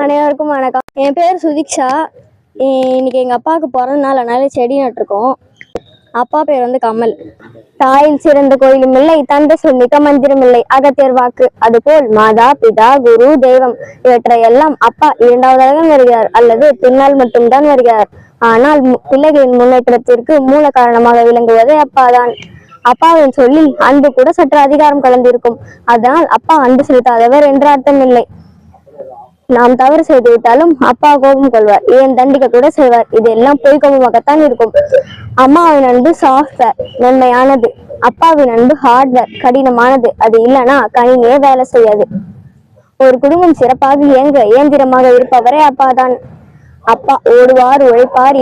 அனைவருக்கும் வணக்கம். என் பேர் சுதீக்ஷா. இன்னைக்கு எங்கள் அப்பாவுக்கு பிறந்த நாள், அதனால செடி நட்டுருக்கோம். அப்பா பேர் வந்து கமல். தாயில் சிறந்த கோயிலும் இல்லை, தந்தை சொல்லிக்க மந்திரம் இல்லை, அகத்தியர் வாக்கு. அதுபோல் மாதா பிதா குரு தெய்வம் இவற்றை எல்லாம் அப்பா இரண்டாவதாக வருகிறார் அல்லது பின்னால் மட்டும்தான் வருகிறார். ஆனால் பிள்ளைகளின் முன்னேற்றத்திற்கு மூல காரணமாக விளங்குவதே அப்பாதான். அப்பாவின் சொல்லில் அன்பு கூட சற்று அதிகாரம் கலந்திருக்கும். அதனால் அப்பா அன்பு செலுத்தாதவர் என்று அர்த்தம் இல்லை. நாம் தவறு செய்து விட்டாலும் அப்பா கோபம் கொள்வார், ஏன் தண்டிக்க கூட செய்வார். இதெல்லாம் பொய் கோபமாகத்தான் இருக்கும். அம்மாவின் அன்பு சாஃப்ட்வேர், மென்மையானது. அப்பாவின் அன்பு ஹார்ட்வேர், கடினமானது. அது இல்லைன்னா கணினியே வேலை செய்யாது. ஒரு குடும்பம் சிறப்பாக இயங்க இயந்திரமாக இருப்பவரே அப்பாதான். அப்பா ஓடுவார், உழைப்பார்.